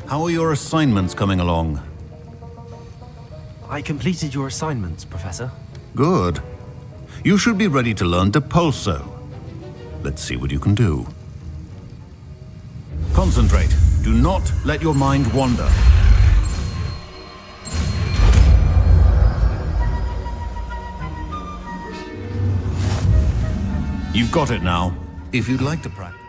How are your assignments coming along? I completed your assignments, Professor. Good. You should be ready to learn Depulso. Let's see what you can do. Concentrate. Do not let your mind wander. You've got it now. If you'd like to practice.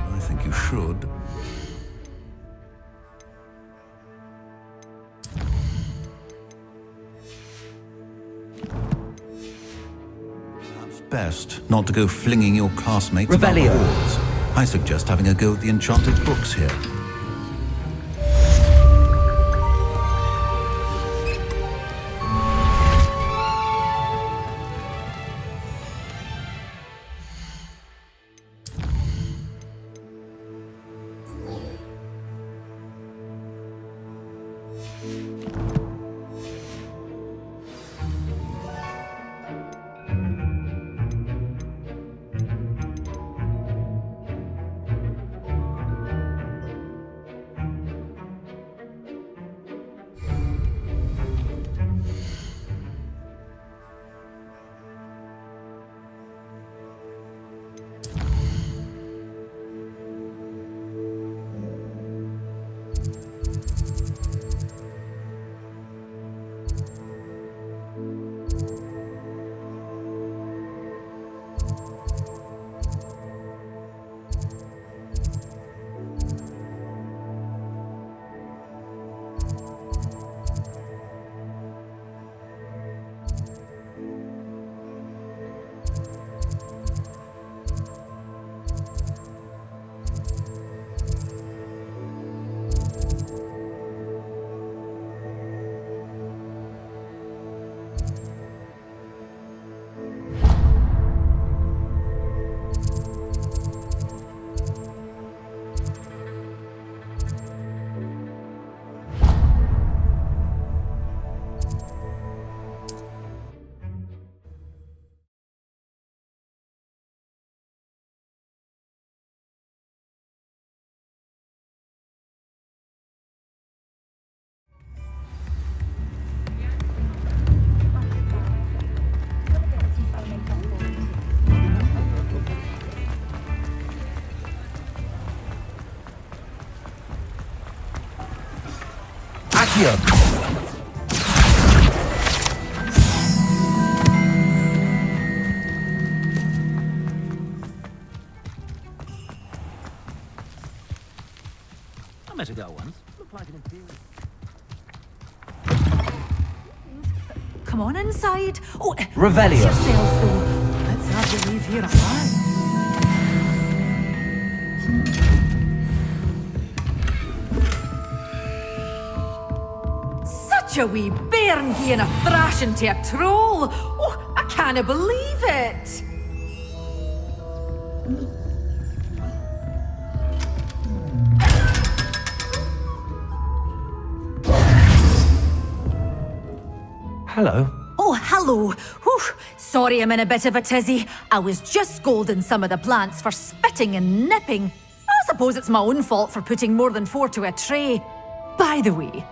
I think you should. Perhaps best not to go flinging your classmates about the halls. I suggest having a go at the enchanted books here. Here. I met a girl once. Looked like an inferior. Come on inside. Oh, Revelio. Yourself, though. Let's have you leave here alive. Such a wee bairn gieing a thrashing to a troll. Oh, I can't believe it. Hello. Oh, hello. Whew. Sorry I'm in a bit of a tizzy. I was just scolding some of the plants for spitting and nipping. I suppose it's my own fault for putting more than 4 to a tray. By the way,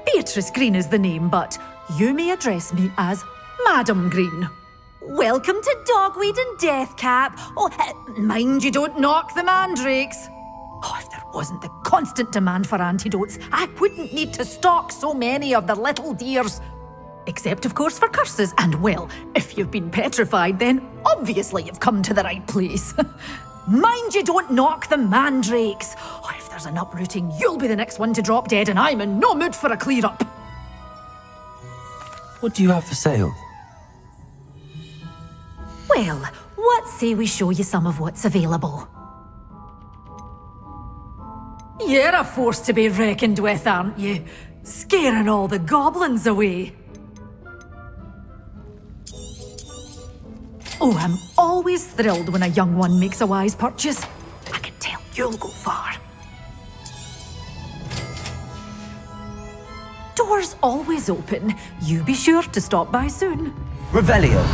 Beatrice Green is the name, but you may address me as Madam Green. Welcome to Dogweed and Deathcap. Oh, mind you don't knock the mandrakes. Oh, if there wasn't the constant demand for antidotes, I wouldn't need to stock so many of the little dears. Except, of course, for curses. And, well, if you've been petrified, then obviously you've come to the right place. Mind you don't knock the mandrakes. Oh, if there's an uprooting, you'll be the next one to drop dead, and I'm in no mood for a clear-up. What do you have for sale? Well, what say we show you some of what's available? You're a force to be reckoned with, aren't you? Scaring all the goblins away. Oh, I'm always thrilled when a young one makes a wise purchase. I can tell you'll go far. Doors always open. You be sure to stop by soon. Revelio.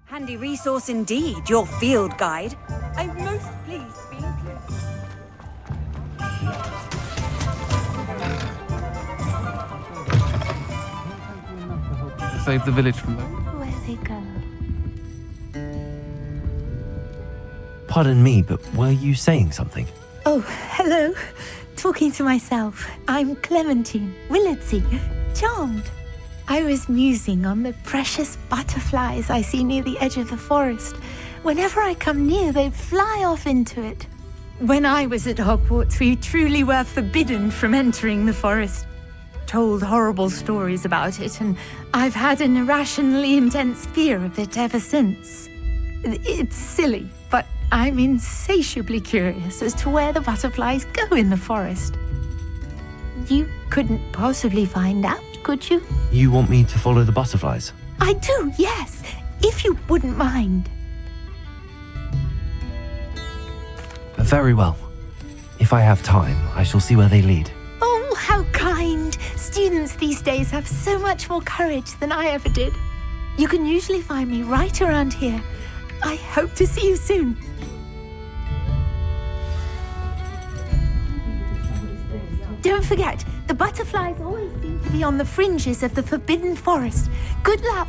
Handy resource indeed, your field guide. I'm most pleased to be included. Save the village from them. Where they go? Pardon me, but were you saying something? Oh, hello. Talking to myself. I'm Clementine Willardsey. Charmed. I was musing on the precious butterflies I see near the edge of the forest. Whenever I come near, they fly off into it. When I was at Hogwarts, we truly were forbidden from entering the forest. Told horrible stories about it, and I've had an irrationally intense fear of it ever since. It's silly, but I'm insatiably curious as to where the butterflies go in the forest. You couldn't possibly find out, could you? You want me to follow the butterflies? I do, yes, if you wouldn't mind. Very well. If I have time, I shall see where they lead. Oh, Oh, how kind! Students these days have so much more courage than I ever did. You can usually find me right around here. I hope to see you soon. Don't forget, the butterflies always seem to be on the fringes of the Forbidden Forest. Good luck!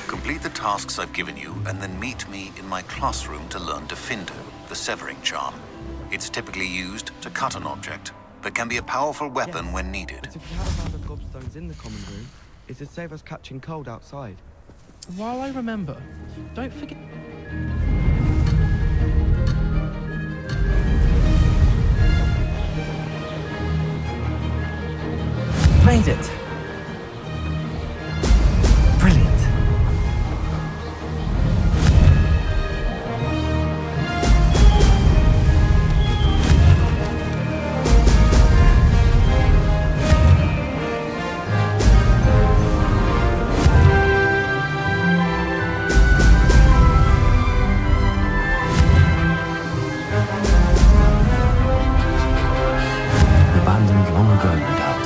Complete the tasks I've given you, and then meet me in my classroom to learn Defindo, the severing charm. It's typically used to cut an object, but can be a powerful weapon when needed. But if we had a round of gobstones in the common room, it'd save us catching cold outside. While I remember, don't forget... Made it! Brilliant. Abandoned long ago, no doubt.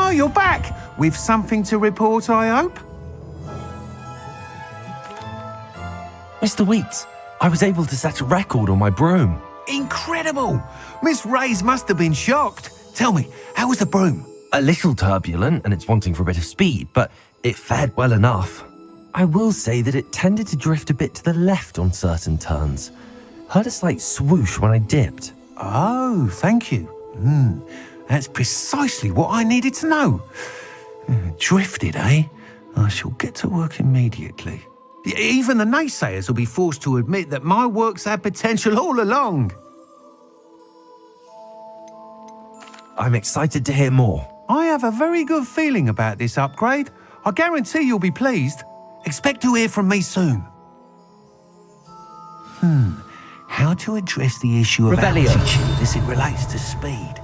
Oh, you're back! With something to report, I hope? Mr. Weeks, I was able to set a record on my broom. Incredible! Miss Ray's must have been shocked. Tell me, how was the broom? A little turbulent and it's wanting for a bit of speed, but it fared well enough. I will say that it tended to drift a bit to the left on certain turns. Heard a slight swoosh when I dipped. Oh, thank you. That's precisely what I needed to know. Drifted, eh? I shall get to work immediately. Even the naysayers will be forced to admit that my work's had potential all along. I'm excited to hear more. I have a very good feeling about this upgrade. I guarantee you'll be pleased. Expect to hear from me soon. How to address the issue of Revelio. altitude as it relates to speed?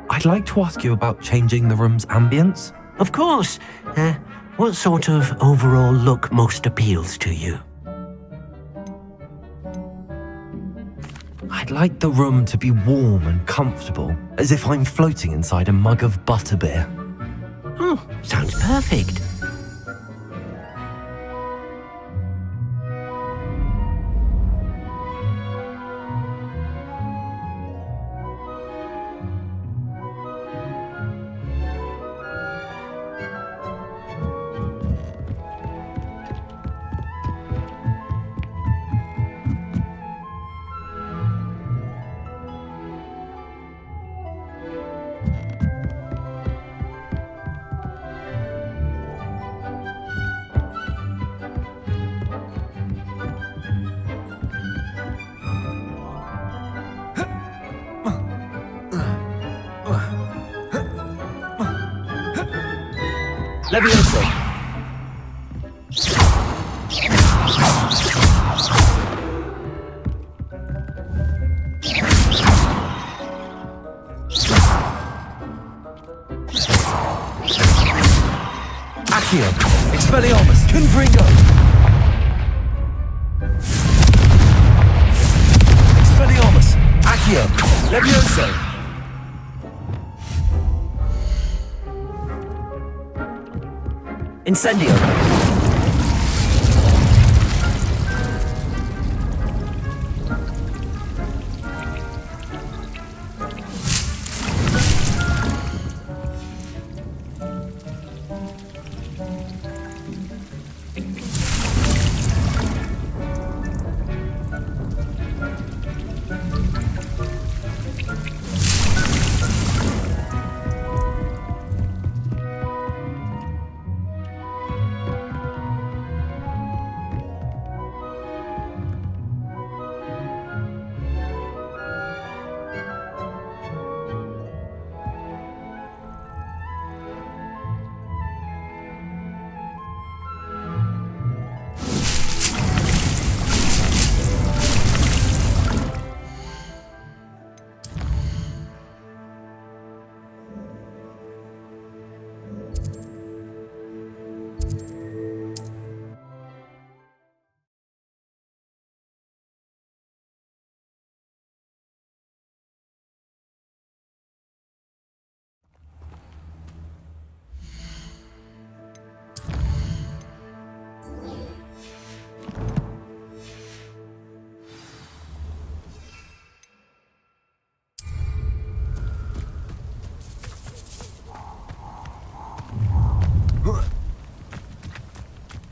I'd like to ask you about changing the room's ambience. Of course. What sort of overall look most appeals to you? I'd like the room to be warm and comfortable, as if I'm floating inside a mug of butterbeer. Oh, sounds perfect. Levioso. Accio. Expelliarmus. Confringo. Expelliarmus. Accio. Levioso. Incendio.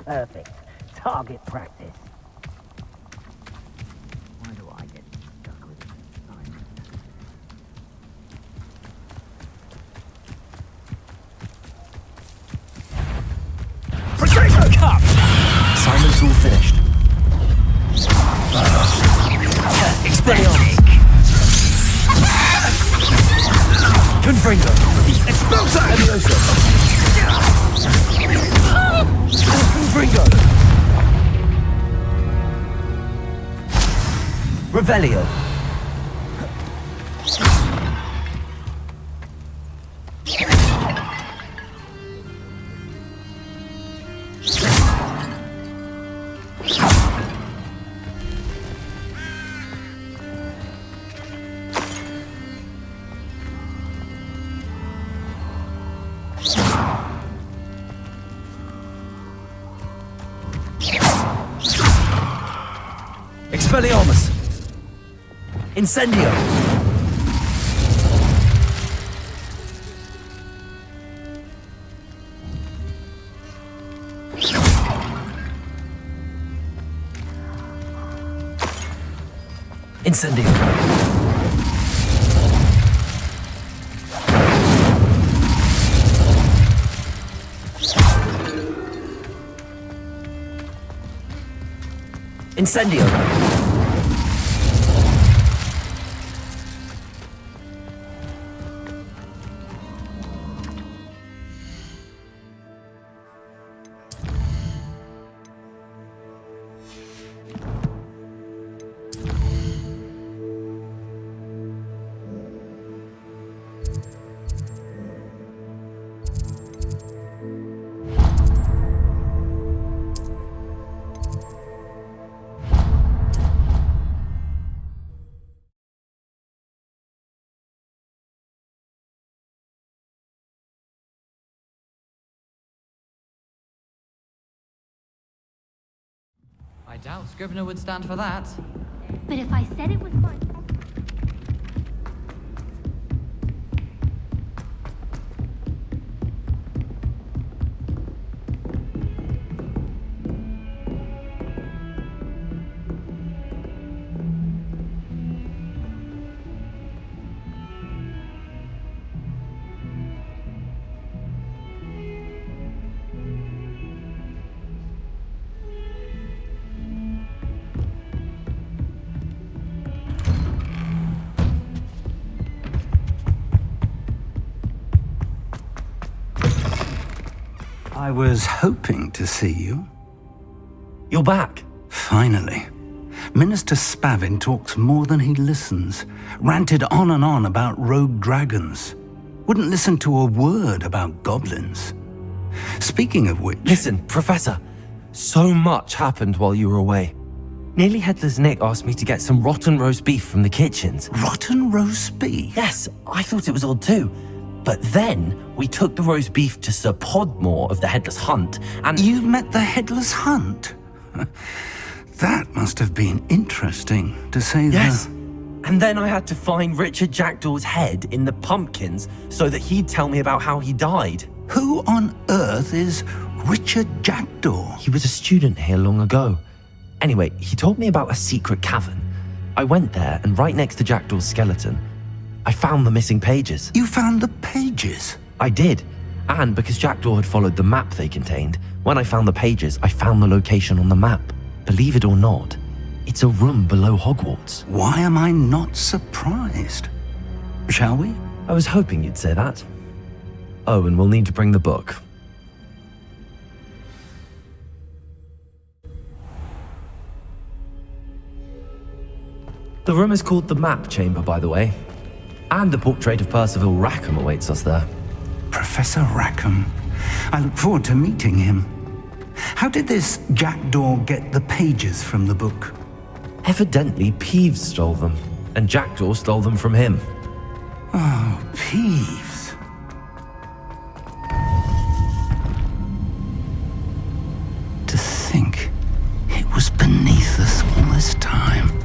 Perfect. Target practice. Why do I get stuck with this assignment? Potato cup! Assignment's all finished. Expelliarmus! Confringo! Expulsa! Leviosa! Confringo! Revelio! Expelliarmus! Incendio! Incendio! Incendio! I doubt Scrivener would stand for that. But if I said it was fine. I was hoping to see you. You're back. Finally. Minister Spavin talks more than he listens. Ranted on and on about rogue dragons. Wouldn't listen to a word about goblins. Speaking of which... Listen, Professor. So much happened while you were away. Nearly Headless Nick asked me to get some rotten roast beef from the kitchens. Rotten roast beef? Yes, I thought it was odd too. But then we took the roast beef to Sir Podmore of the Headless Hunt, and... You met the Headless Hunt? That must have been interesting, to say the... Yes. And then I had to find Richard Jackdaw's head in the pumpkins so that he'd tell me about how he died. Who on earth is Richard Jackdaw? He was a student here long ago. Anyway, he told me about a secret cavern. I went there, and right next to Jackdaw's skeleton, I found the missing pages. You found the pages? I did. And because Jackdaw had followed the map they contained, when I found the pages, I found the location on the map. Believe it or not, it's a room below Hogwarts. Why am I not surprised? Shall we? I was hoping you'd say that. Oh, and we'll need to bring the book. The room is called the Map Chamber, by the way. And a portrait of Percival Rackham awaits us there. Professor Rackham. I look forward to meeting him. How did this Jackdaw get the pages from the book? Evidently, Peeves stole them, and Jackdaw stole them from him. Oh, Peeves. To think it was beneath us all this time.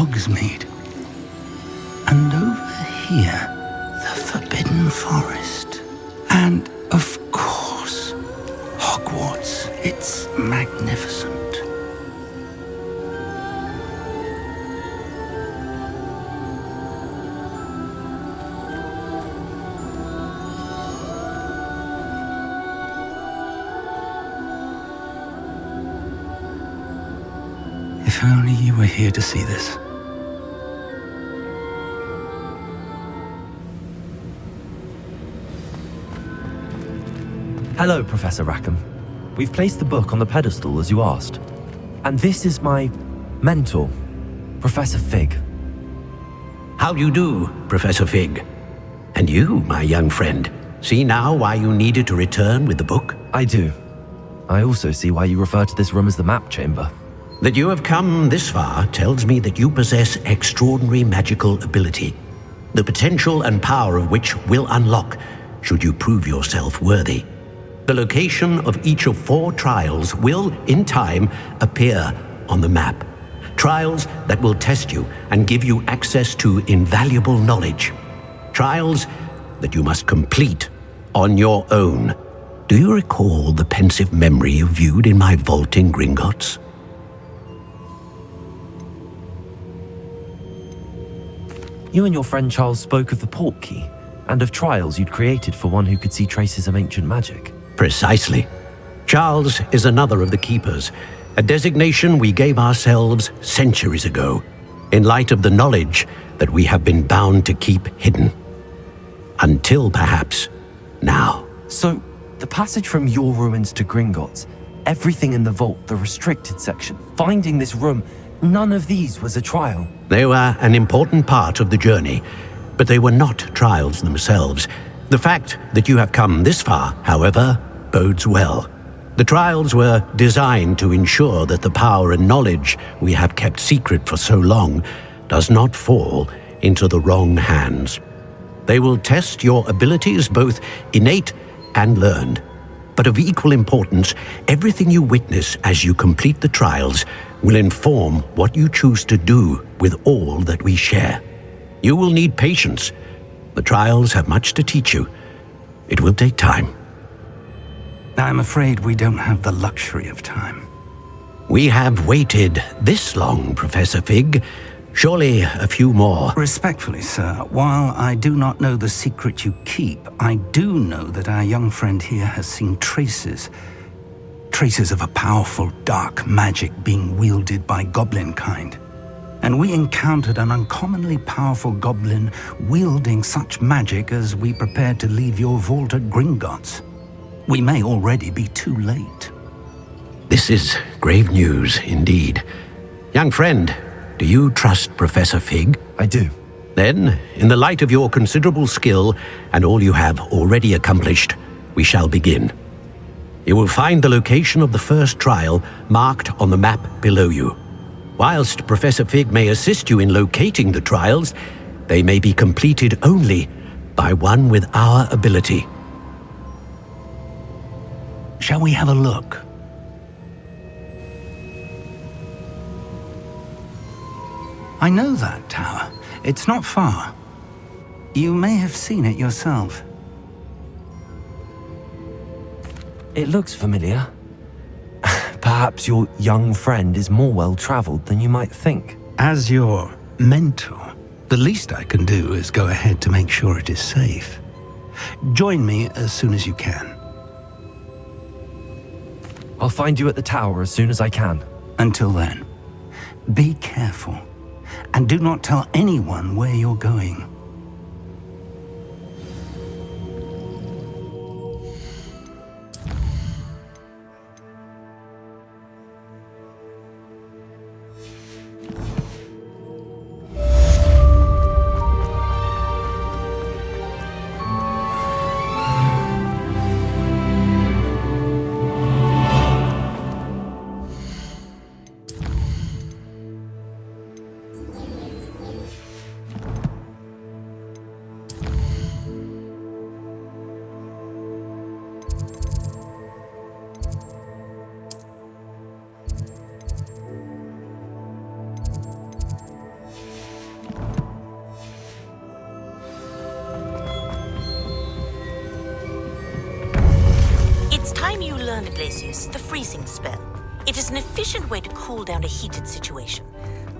Hogsmeade. And over here, the Forbidden Forest. And, of course, Hogwarts. It's magnificent. If only you were here to see this. Hello, Professor Rackham. We've placed the book on the pedestal as you asked. And this is my mentor, Professor Fig. How do you do, Professor Fig? And you, my young friend, see now why you needed to return with the book? I do. I also see why you refer to this room as the map chamber. That you have come this far tells me that you possess extraordinary magical ability, the potential and power of which will unlock should you prove yourself worthy. The location of each of 4 trials will, in time, appear on the map. Trials that will test you and give you access to invaluable knowledge. Trials that you must complete on your own. Do you recall the pensive memory you viewed in my vault in Gringotts? You and your friend Charles spoke of the port key, and of trials you'd created for one who could see traces of ancient magic. Precisely. Charles is another of the Keepers, a designation we gave ourselves centuries ago, in light of the knowledge that we have been bound to keep hidden. Until perhaps now. So, the passage from your ruins to Gringotts, everything in the vault, the restricted section, finding this room, none of these was a trial. They were an important part of the journey, but they were not trials themselves. The fact that you have come this far, however, bodes well. The trials were designed to ensure that the power and knowledge we have kept secret for so long does not fall into the wrong hands. They will test your abilities, both innate and learned. But of equal importance, everything you witness as you complete the trials will inform what you choose to do with all that we share. You will need patience. The trials have much to teach you. It will take time. I'm afraid we don't have the luxury of time. We have waited this long, Professor Fig. Surely a few more. Respectfully, sir, while I do not know the secret you keep, I do know that our young friend here has seen traces of a powerful dark magic being wielded by goblin kind. And we encountered an uncommonly powerful goblin wielding such magic as we prepared to leave your vault at Gringotts. We may already be too late. This is grave news indeed. Young friend, do you trust Professor Fig? I do. Then, in the light of your considerable skill and all you have already accomplished, we shall begin. You will find the location of the first trial marked on the map below you. Whilst Professor Fig may assist you in locating the trials, they may be completed only by one with our ability. Shall we have a look? I know that tower. It's not far. You may have seen it yourself. It looks familiar. Perhaps your young friend is more well-traveled than you might think. As your mentor, the least I can do is go ahead to make sure it is safe. Join me as soon as you can. I'll find you at the tower as soon as I can. Until then, be careful, and do not tell anyone where you're going. Glacius, the freezing spell. It is an efficient way to cool down a heated situation.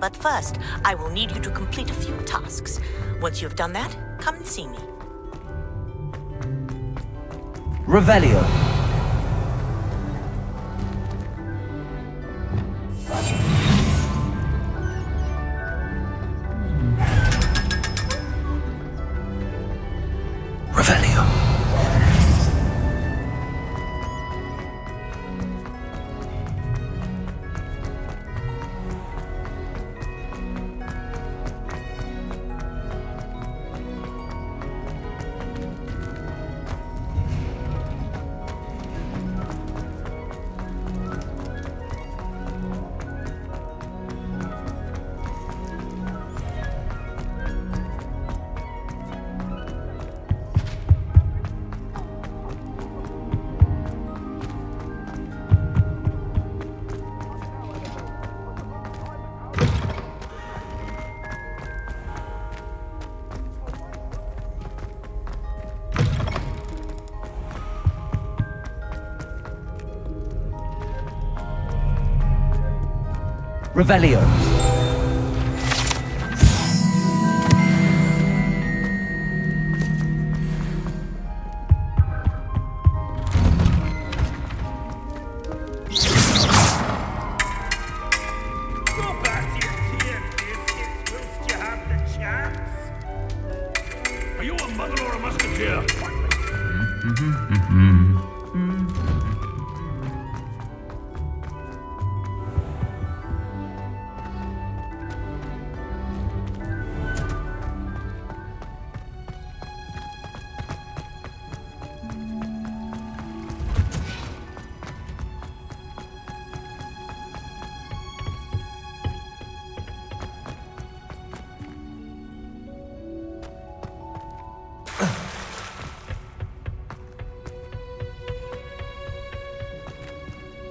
But first, I will need you to complete a few tasks. Once you have done that, come and see me. Revelio. Revelio. Revelio. Are you a muggle or a musketeer?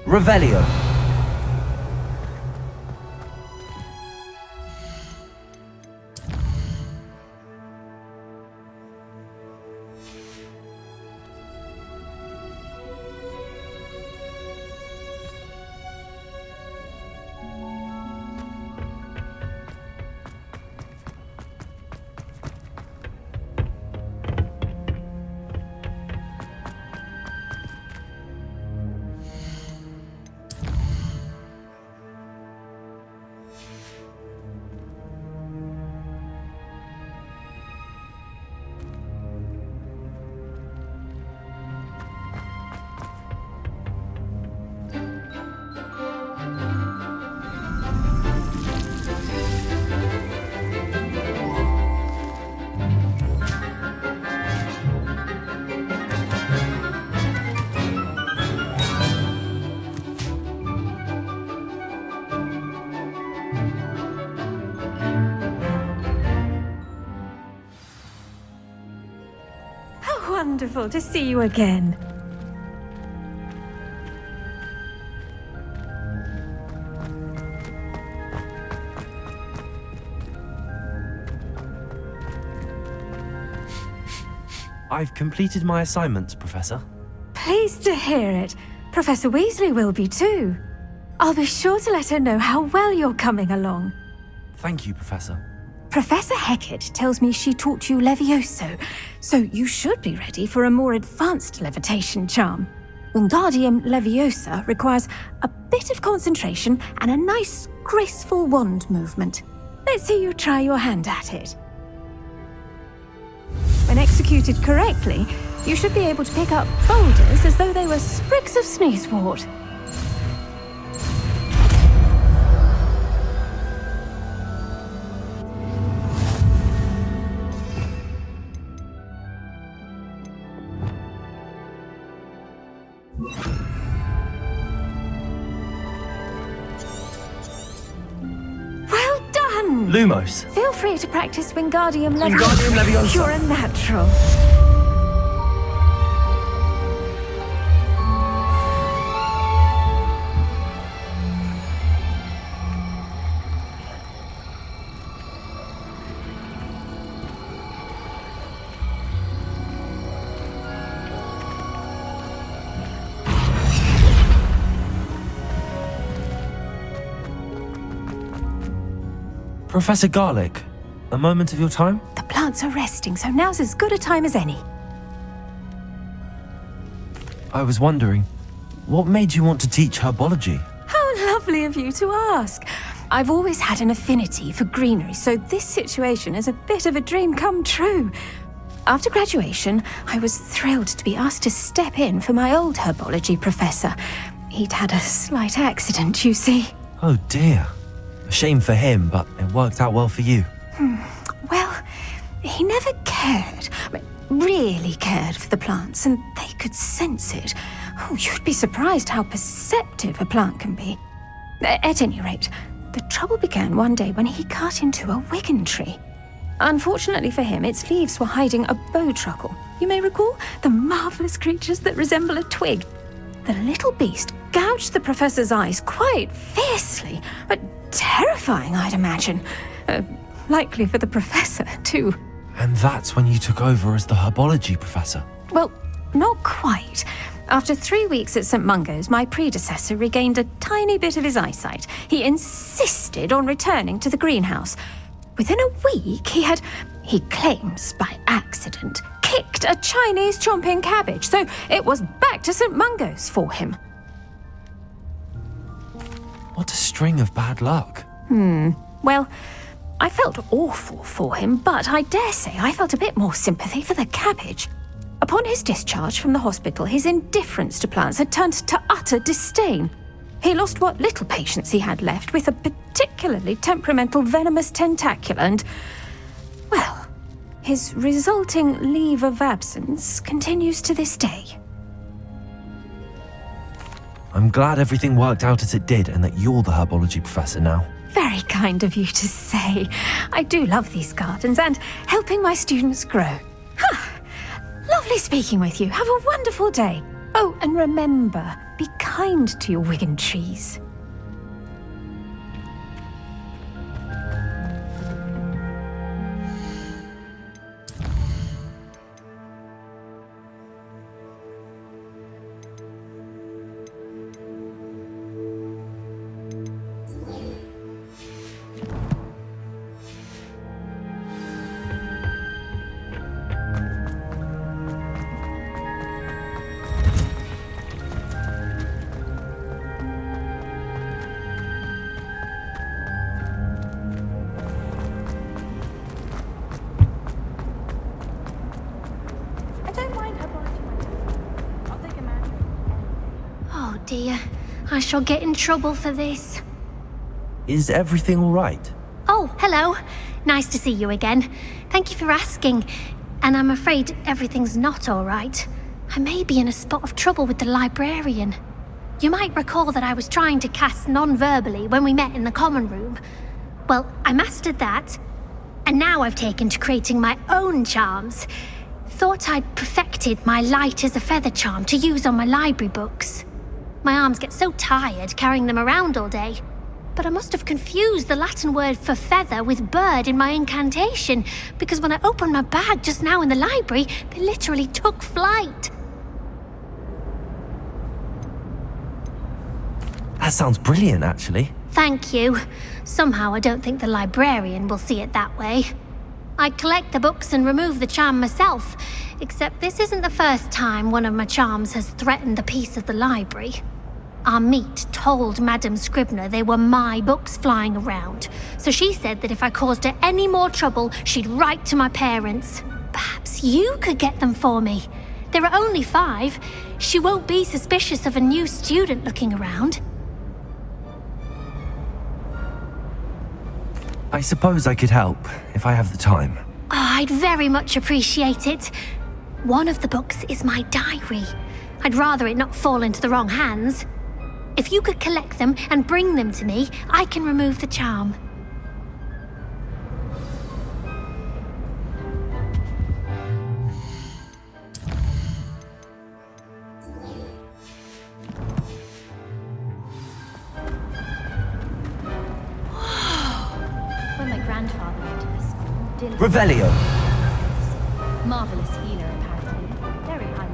Revelio. Wonderful to see you again. I've completed my assignments, Professor. Pleased to hear it. Professor Weasley will be too. I'll be sure to let her know how well you're coming along. Thank you, Professor. Professor Hecat tells me she taught you Levioso, so you should be ready for a more advanced levitation charm. Wingardium Leviosa requires a bit of concentration and a nice, graceful wand movement. Let's see you try your hand at it. When executed correctly, you should be able to pick up boulders as though they were sprigs of sneezewort. Lumos. Feel free to practice Wingardium Leviosa. Wingardium Leviosa. You're a natural. Professor Garlic, a moment of your time? The plants are resting, so now's as good a time as any. I was wondering, what made you want to teach herbology? How lovely of you to ask. I've always had an affinity for greenery, so this situation is a bit of a dream come true. After graduation, I was thrilled to be asked to step in for my old herbology professor. He'd had a slight accident, you see. Oh dear. A shame for him, but it worked out well for you. Well, he never cared, really cared for the plants, and they could sense it. Oh, you'd be surprised how perceptive a plant can be. At any rate, the trouble began one day when he cut into a wigan tree. Unfortunately for him, its leaves were hiding a bowtruckle. You may recall the marvellous creatures that resemble a twig. The little beast gouged the professor's eyes quite fiercely, but terrifying, I'd imagine. Likely for the professor, too. And that's when you took over as the herbology professor? Well, not quite. After 3 weeks at St. Mungo's, my predecessor regained a tiny bit of his eyesight. He insisted on returning to the greenhouse. Within a week, he claims by accident, kicked a Chinese chomping cabbage, so it was back to St. Mungo's for him. What a string of bad luck. Well, I felt awful for him, but I dare say I felt a bit more sympathy for the cabbage. Upon his discharge from the hospital, his indifference to plants had turned to utter disdain. He lost what little patience he had left with a particularly temperamental venomous tentacula and, well, his resulting leave of absence continues to this day. I'm glad everything worked out as it did and that you're the herbology professor now. Very kind of you to say. I do love these gardens and helping my students grow. Lovely speaking with you. Have a wonderful day. Oh, and remember, be kind to your wigan trees. Oh dear, I shall get in trouble for this. Is everything all right? Oh, hello. Nice to see you again. Thank you for asking. And I'm afraid everything's not all right. I may be in a spot of trouble with the librarian. You might recall that I was trying to cast non-verbally when we met in the common room. Well, I mastered that, and now I've taken to creating my own charms. Thought I'd perfected my light as a feather charm to use on my library books. My arms get so tired carrying them around all day. But I must have confused the Latin word for feather with bird in my incantation, because when I opened my bag just now in the library, they literally took flight. That sounds brilliant, actually. Thank you. Somehow I don't think the librarian will see it that way. I collect the books and remove the charm myself, except this isn't the first time one of my charms has threatened the peace of the library. Our meet told Madame Scribner they were my books flying around, so she said that if I caused her any more trouble, she'd write to my parents. Perhaps you could get them for me. There are only 5. She won't be suspicious of a new student looking around. I suppose I could help, if I have the time. Oh, I'd very much appreciate it. One of the books is my diary. I'd rather it not fall into the wrong hands. If you could collect them and bring them to me, I can remove the charm. When my grandfather went to the school, Revelio! Marvelous healer, apparently. Very high.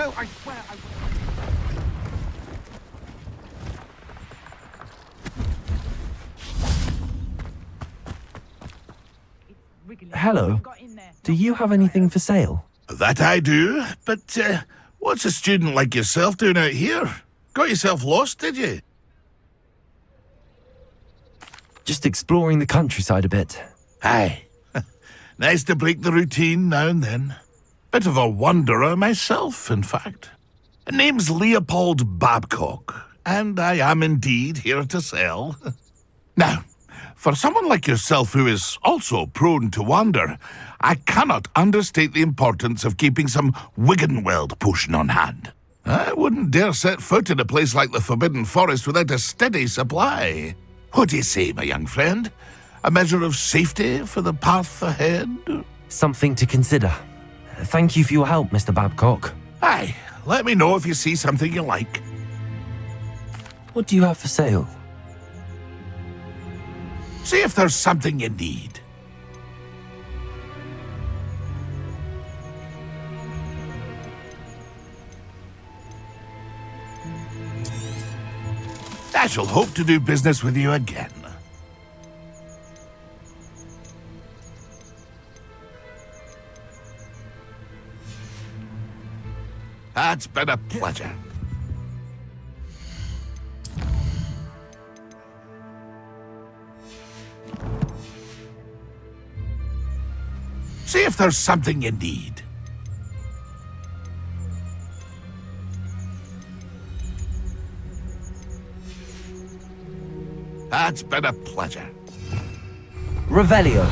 No, I swear I... Hello. Do you have anything for sale? That I do, but what's a student like yourself doing out here? Got yourself lost, did you? Just exploring the countryside a bit. Aye. Nice to break the routine now and then. Bit of a wanderer myself, in fact. Name's Leopold Babcock, and I am indeed here to sell. Now, for someone like yourself who is also prone to wander, I cannot understate the importance of keeping some Wiggenweld potion on hand. I wouldn't dare set foot in a place like the Forbidden Forest without a steady supply. What do you say, my young friend? A measure of safety for the path ahead? Something to consider. Thank you for your help, Mr. Babcock. Aye, let me know if you see something you like. What do you have for sale? See if there's something you need. I shall hope to do business with you again. It's been a pleasure. See if there's something you need. It's been a pleasure. Revelio.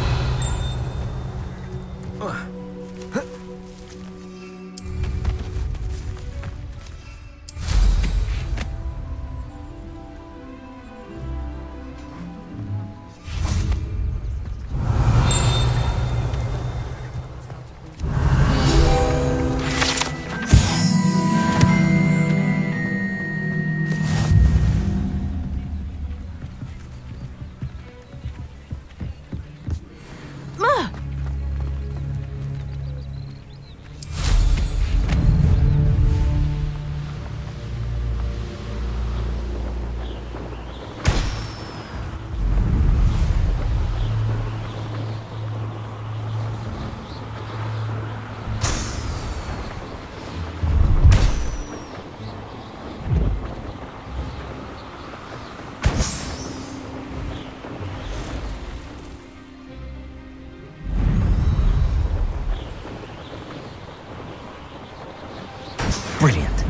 Brilliant.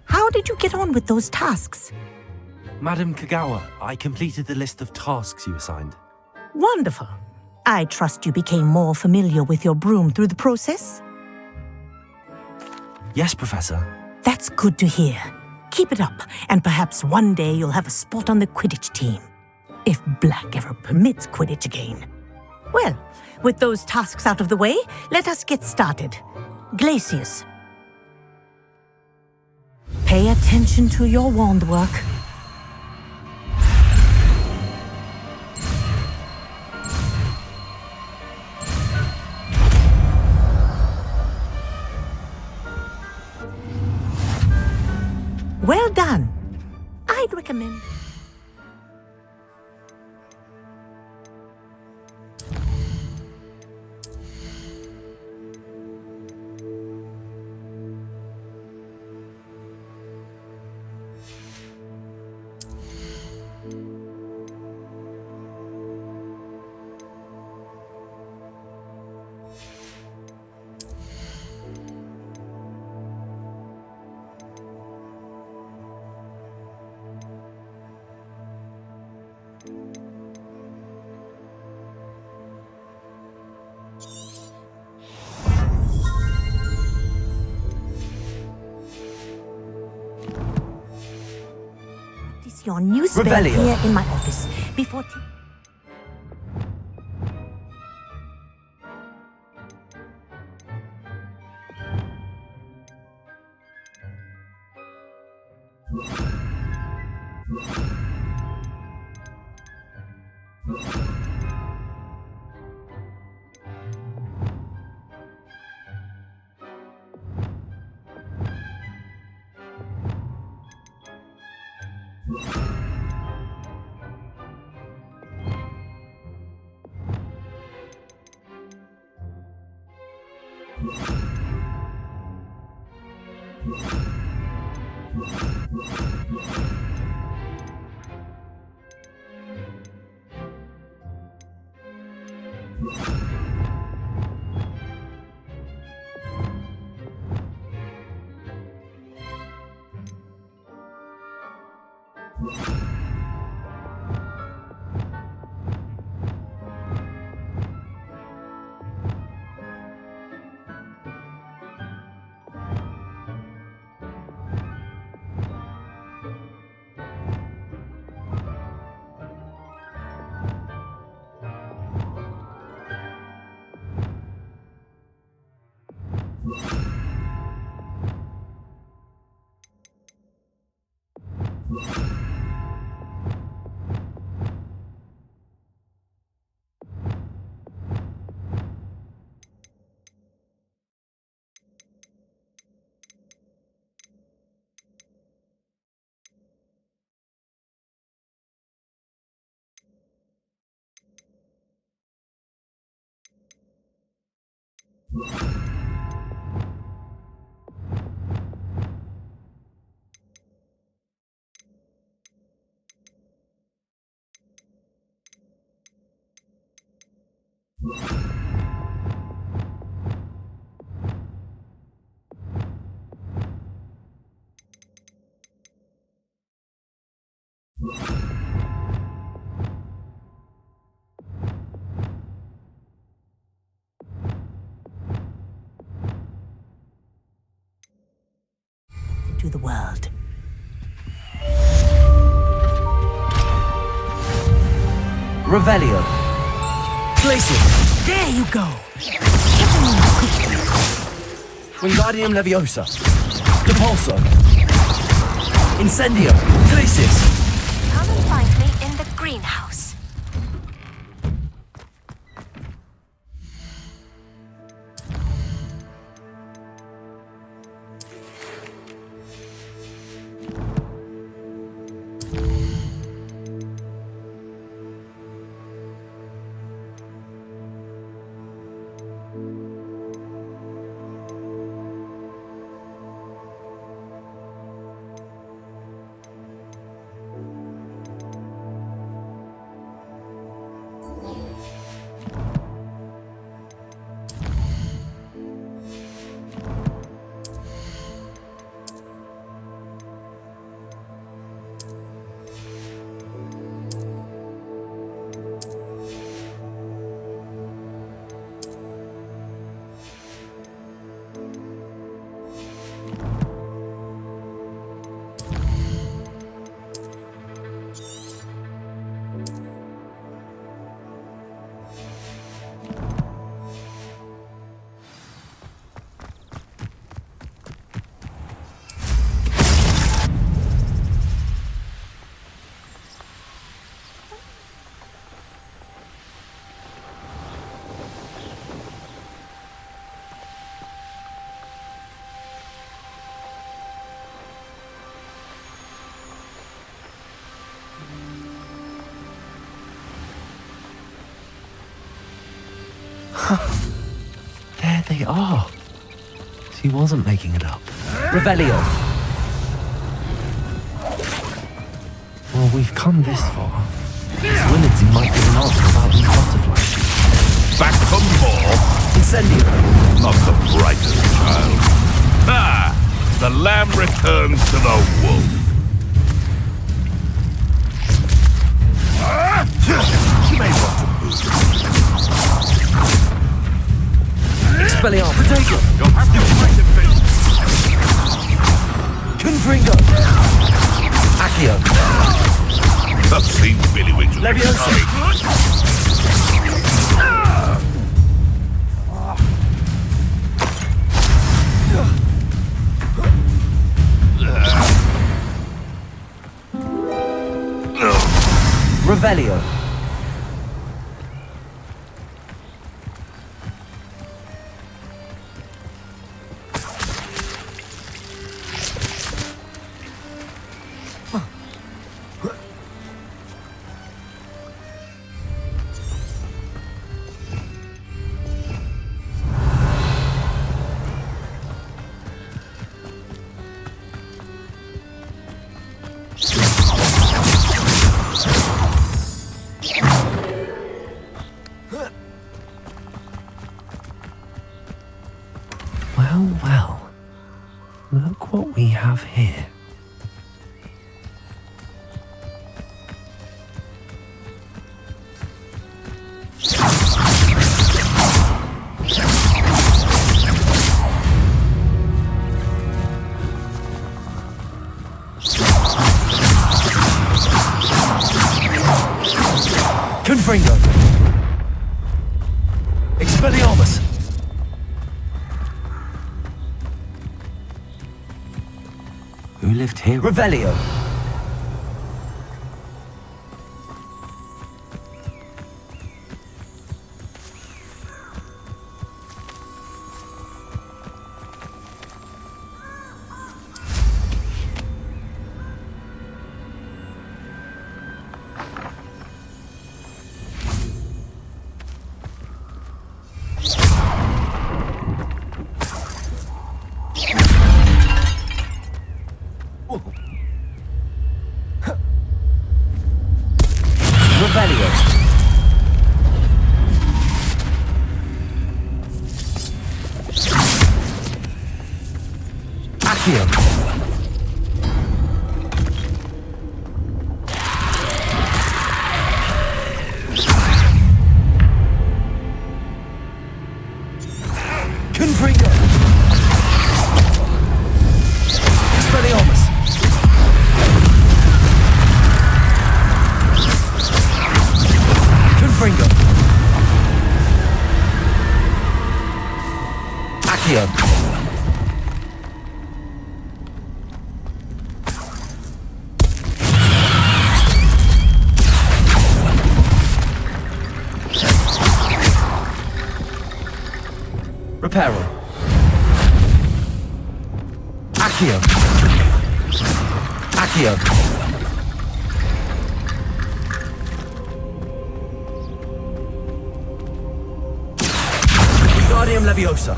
How did you get on with those tasks? Madam Kagawa, I completed the list of tasks you assigned. Wonderful. I trust you became more familiar with your broom through the process? Yes, Professor. That's good to hear. Keep it up, and perhaps one day you'll have a spot on the Quidditch team. If Black ever permits Quidditch again. Well, with those tasks out of the way, let us get started. Glacius. Pay attention to your wand work. Well done. I'd recommend... announce your new spell Revelio. here in my office before... to the world. Revelio. Place it. There you go. Wingardium Leviosa. Depulso. Incendio. Places. Come and find me in the greenhouse. There they are. She wasn't making it up. Revelio. Well, we've come this far. Miss Willitsy might give an answer about these butterflies. Back for more? Incendio. Not the brightest child. Ah! The lamb returns to the wolf. You may want to move. Expelliarmus. Protego. You'll have to fight it, bitch. Confringo. Accio. I've seen Billywig's Revelio. Well, look what we have here. Confringo. Expelliarmus. Who lived here? Revelio. Reparo. Accio. Accio. Wingardium Leviosa.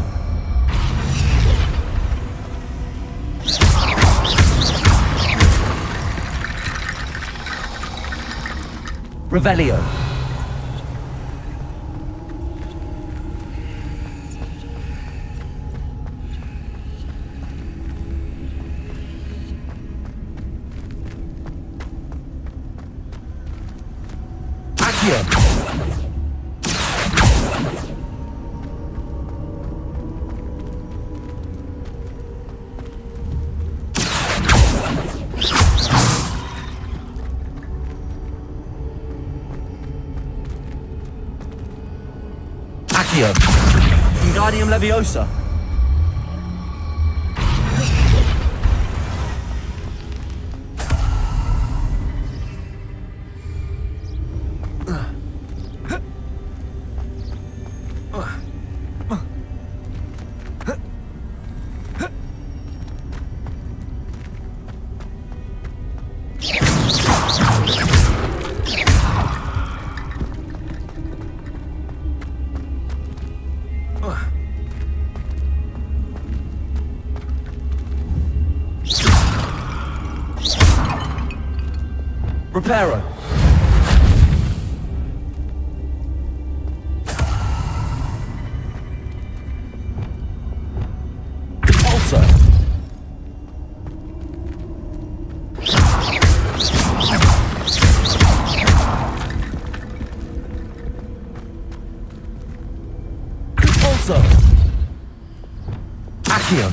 Revelio. Wingardium Leviosa. Reparo. Repulsor. Repulsor. Accio.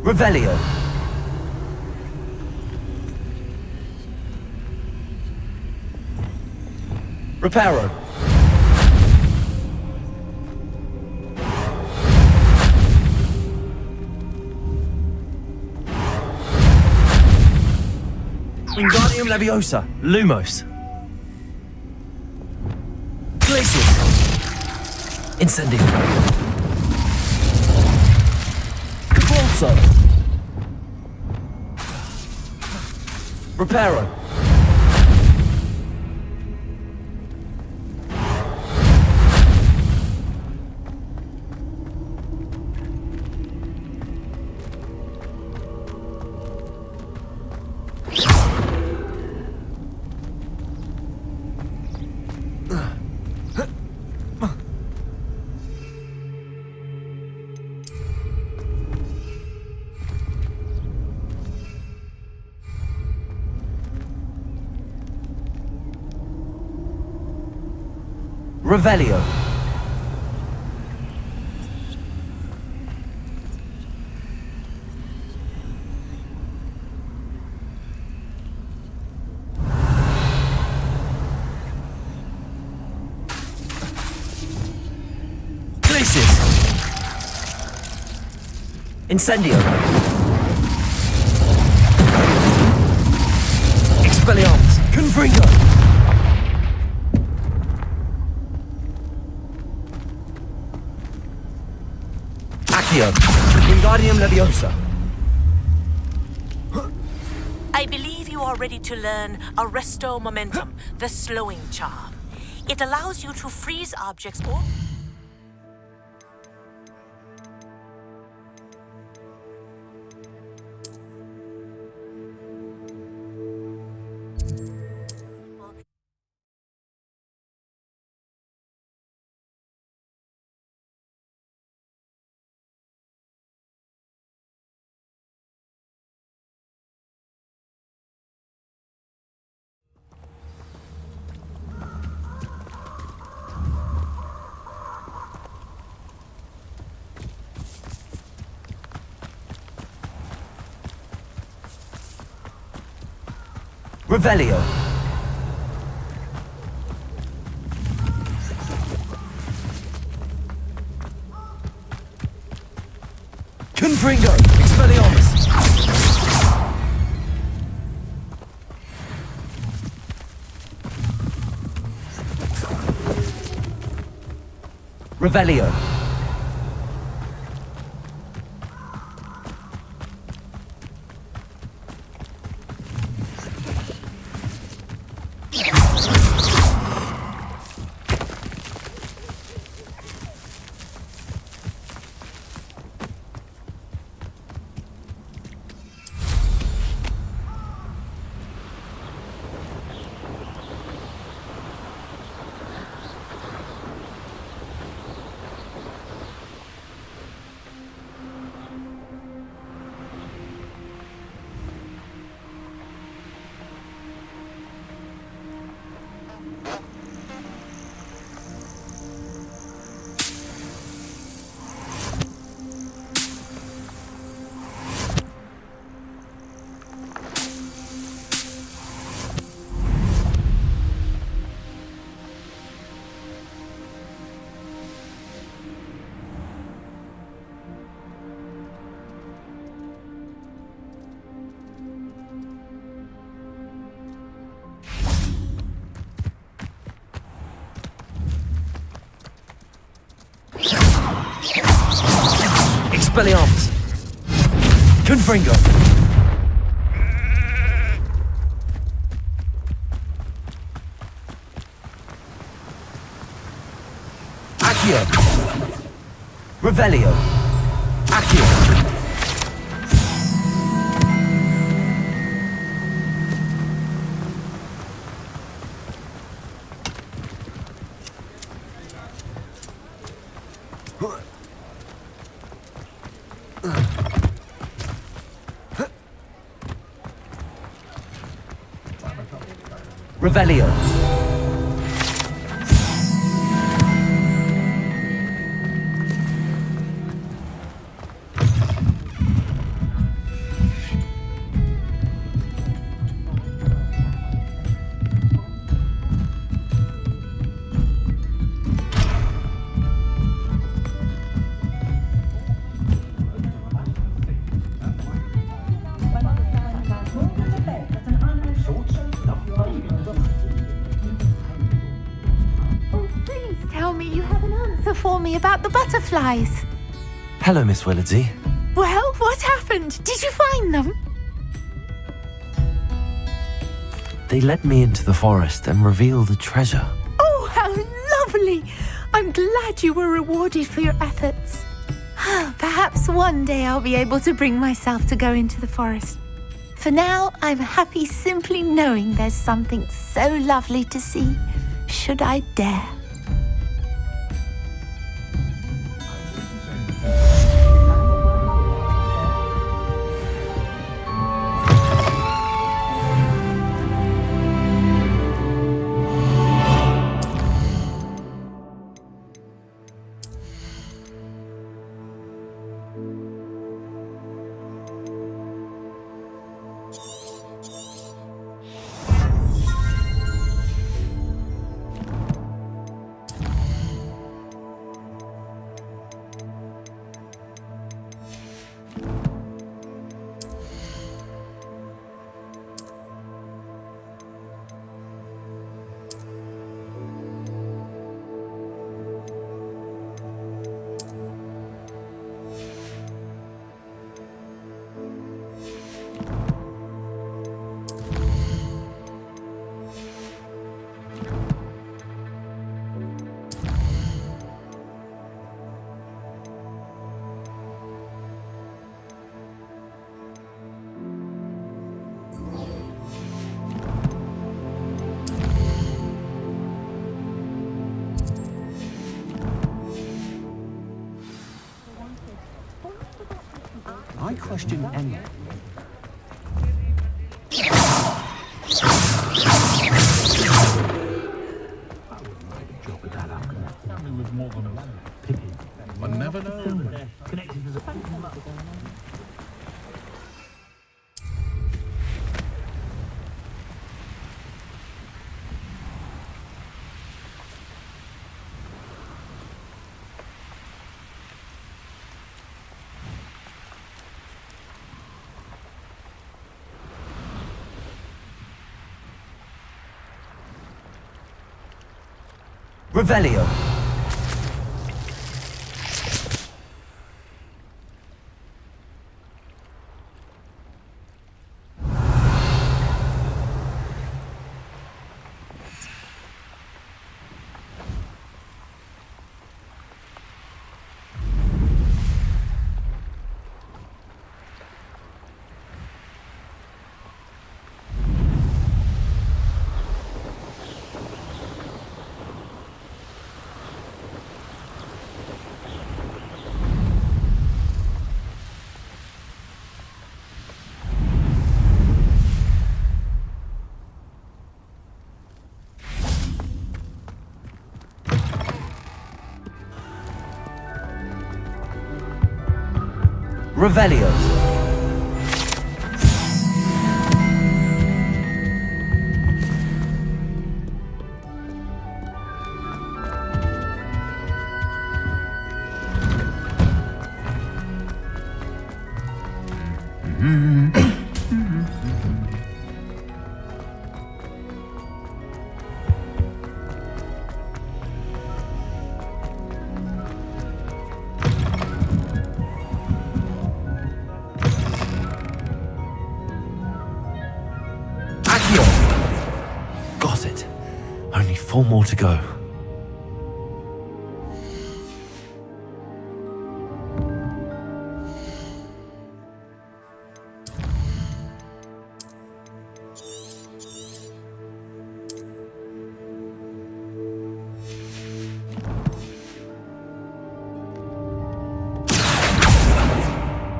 Revelio. Reparo. Wingardium Leviosa. Lumos. Glacius. Incendio. Convulso. Reparo. Revelio. Glacius. Incendio. Expelliarmus. Confringo. Wingardium Leviosa. I believe you are ready to learn Arresto Momentum, the slowing charm. It allows you to freeze objects or... Revelio. Confringo. Expelliarmus. Revelio. Expelliarmus. Confringo. Accio. Revelio. Accio. Revelio. me you have an answer for me about the butterflies. Hello, Miss Willardsey. Well, what happened? Did you find them? They led me into the forest and revealed a treasure. Oh, how lovely! I'm glad you were rewarded for your efforts. Perhaps one day I'll be able to bring myself to go into the forest. For now, I'm happy simply knowing there's something so lovely to see, should I dare. I question anyone. One never knows. Revelio. Revelio. Got it. Only 4 more to go.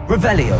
Revelio.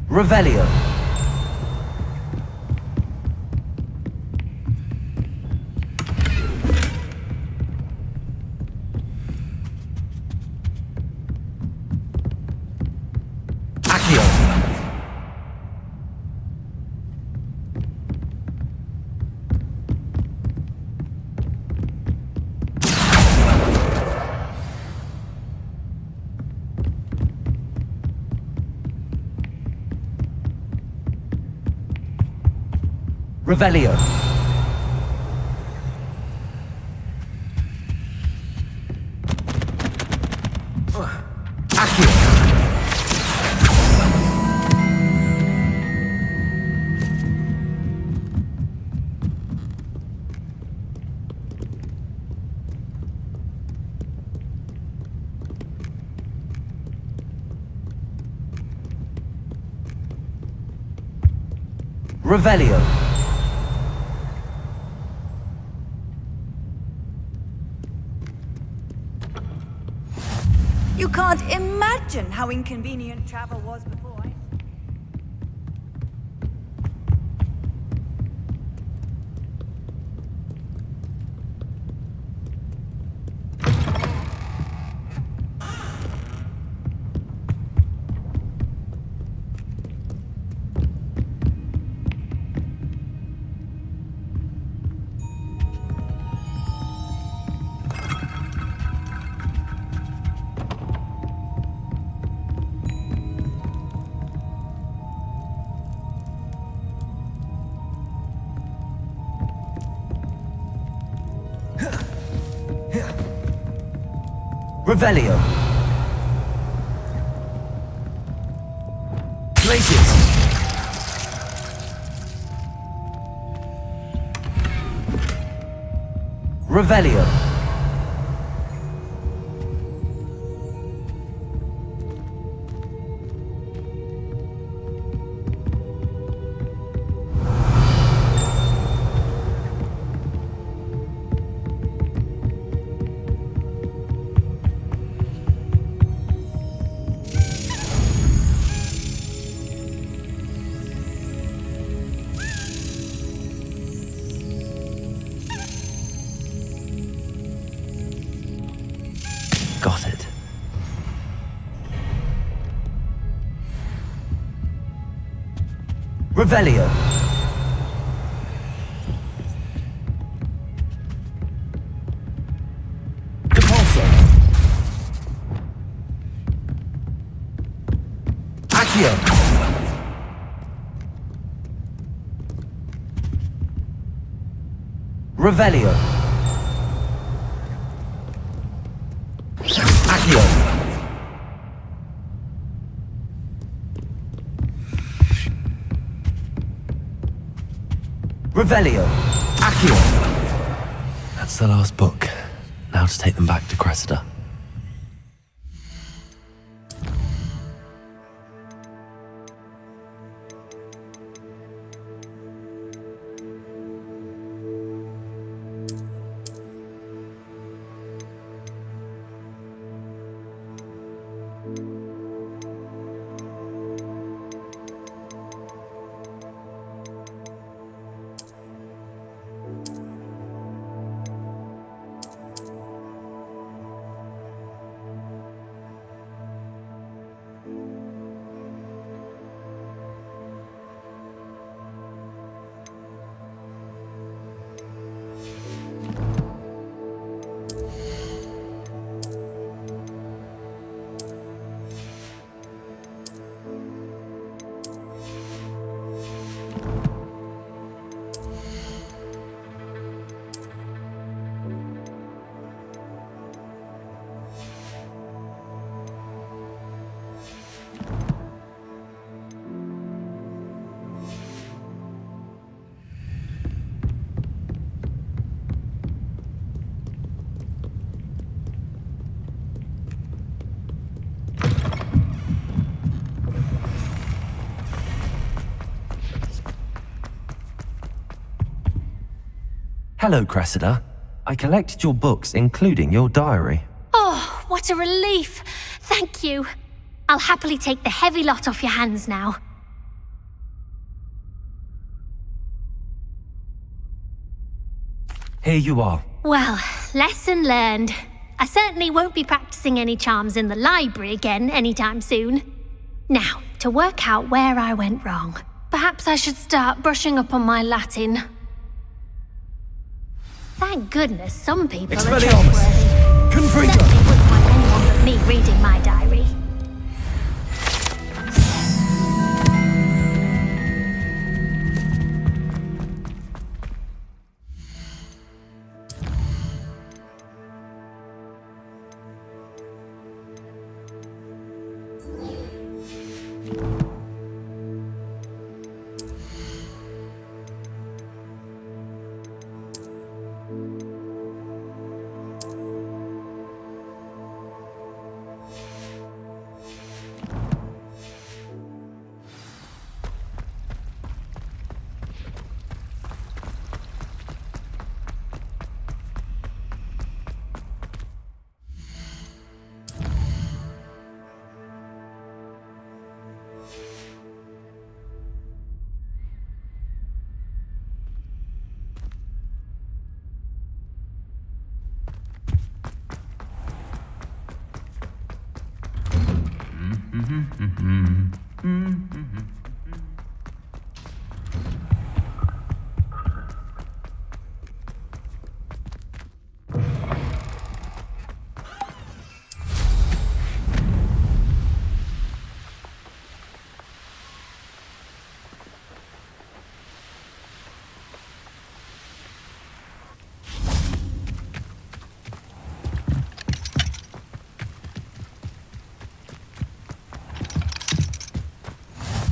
Revelio. Accio. Revelio. Accio. Revelio. You can't imagine how inconvenient travel was before. Revelio. Places. Revelio. Got it. Revelio. Depulso. Accio. Revelio. Accio. Revelio. Accio. That's the last book. Now to take them back to Cressida. Hello, Cressida. I collected your books, including your diary. Oh, what a relief. Thank you. I'll happily take the heavy lot off your hands now. Here you are. Well, lesson learned. I certainly won't be practicing any charms in the library again anytime soon. Now, to work out where I went wrong, perhaps I should start brushing up on my Latin. Thank goodness some people are trustworthy. Certainly wouldn't want anyone but me reading my diary.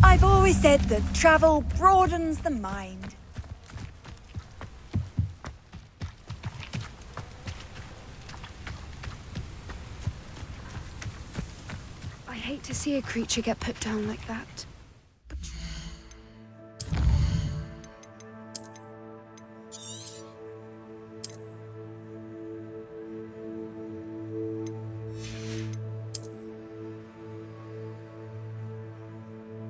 I've always said that travel broadens the mind. I hate to see a creature get put down like that.